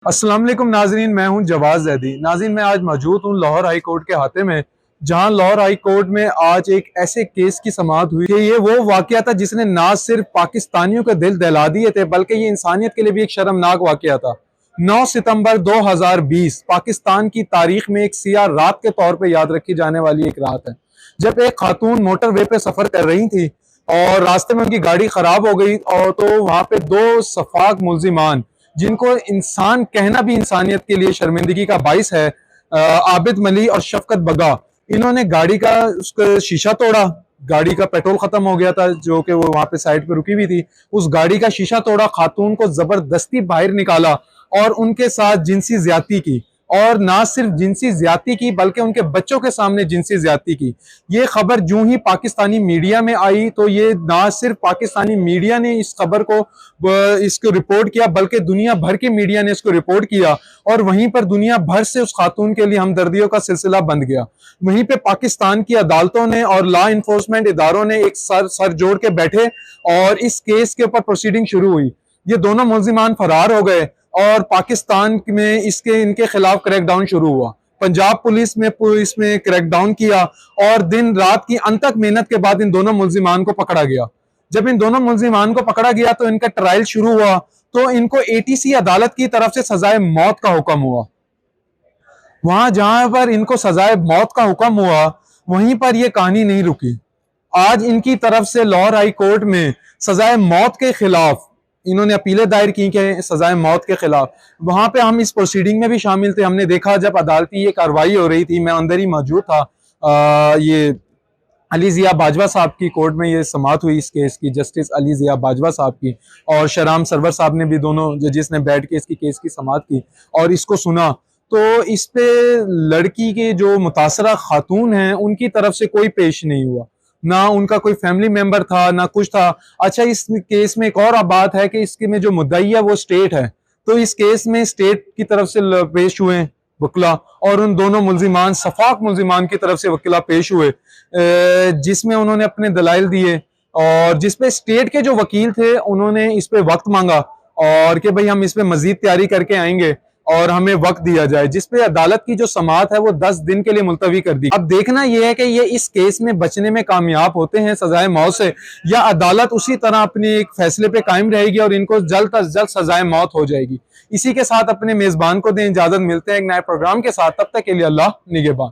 अस्सलाम वालेकुम नाजरीन, मैं हूं जवाद जैदी। नाजरीन, मैं आज मौजूद हूं लाहौर हाई कोर्ट के हाथे में, जहां लाहौर हाई कोर्ट में आज एक ऐसे केस की समाअत हुई कि ये वो वाकया था जिसने ना सिर्फ पाकिस्तानियों के दिल दहला दिए थे, बल्कि ये इंसानियत के लिए भी एक शर्मनाक वाकया था। 9 सितंबर 2020 पाकिस्तान की तारीख में एक सियाह रात के तौर पर याद रखी जाने वाली एक रात है, जब एक खातून मोटरवे पे सफर कर रही थी और रास्ते में उनकी गाड़ी खराब हो गई। और तो वहां पे दो सफाक मुल्जिमान, जिनको इंसान कहना भी इंसानियत के लिए शर्मिंदगी का बाइस है, आबिद मली और शफकत बगा, इन्होंने गाड़ी का उसका शीशा तोड़ा। गाड़ी का पेट्रोल खत्म हो गया था, जो कि वो वहां पे साइड पे रुकी हुई थी। उस गाड़ी का शीशा तोड़ा, खातून को जबरदस्ती बाहर निकाला और उनके साथ जिनसी ज्यादती की। और ना सिर्फ जिनसी ज्यादती की, बल्कि उनके बच्चों के सामने जिनसी ज्यादती की। ये खबर जूं ही पाकिस्तानी मीडिया में आई, तो ये ना सिर्फ पाकिस्तानी मीडिया ने इस खबर को इसको रिपोर्ट किया, बल्कि दुनिया भर के मीडिया ने इसको रिपोर्ट किया। और वहीं पर दुनिया भर से उस खातून के लिए हमदर्दियों का सिलसिला बंद गया। वहीं पे पाकिस्तान की अदालतों ने और लॉ इन्फोर्समेंट इदारों ने एक सर जोड़ के बैठे और इस केस के ऊपर प्रोसीडिंग शुरू हुई। ये दोनों मुल्जिमान फरार हो गए और पाकिस्तान में इनके खिलाफ क्रैकडाउन शुरू हुआ। पंजाब पुलिस में इसमें क्रैकडाउन किया और दिन रात की अनथक मेहनत के बाद इन दोनों मुल्जिमान को पकड़ा गया। जब इन दोनों मुल्जिमान को पकड़ा गया तो इनका ट्रायल शुरू हुआ, तो इनको एटीसी अदालत की तरफ से सजाए मौत का हुक्म हुआ। वहां जहां पर इनको सजाए मौत का हुक्म हुआ, वहीं पर यह कहानी नहीं रुकी। आज इनकी तरफ से लाहौर हाई कोर्ट में सजाए मौत के खिलाफ इन्होंने अपीलें दायर की कि सजाए मौत के खिलाफ। वहां पे हम इस प्रोसीडिंग में भी शामिल थे। हमने देखा जब अदालती ये कार्रवाई हो रही थी, मैं अंदर ही मौजूद था। ये अली जिया बाजवा साहब की कोर्ट में ये समाअत हुई इस केस की, जस्टिस अली जिया बाजवा साहब की, और शराम सरवर साहब ने भी, दोनों जजिस ने बैठ के इसकी केस की समाअत की और इसको सुना। तो इस पे लड़की के जो मुतासरा खातून हैं, उनकी तरफ से कोई पेश नहीं हुआ, ना उनका कोई फैमिली मेंबर था, ना कुछ था। अच्छा, इस केस में एक और बात है कि इसके में जो मुद्दई है वो स्टेट है, तो इस केस में स्टेट की तरफ से पेश हुए वकीला, और उन दोनों मुल्जिमान सफाक मुल्जिमान की तरफ से वकीला पेश हुए, जिसमें उन्होंने अपने दलाइल दिए। और जिसपे स्टेट के जो वकील थे उन्होंने इस पे वक्त मांगा और कि भाई हम इस पे मजीद तैयारी करके आएंगे और हमें वक्त दिया जाए, जिसपे अदालत की जो समाअत है वो 10 दिन के लिए मुलतवी कर दी। अब देखना यह है कि ये इस केस में बचने में कामयाब होते हैं सजाए मौत से, या अदालत उसी तरह अपने एक फैसले पे कायम रहेगी और इनको जल्द अज जल्द सजाए मौत हो जाएगी। इसी के साथ अपने मेजबान को दें इजाजत। मिलते हैं एक नए प्रोग्राम के साथ, तब तक के लिए अल्लाह निगहबान।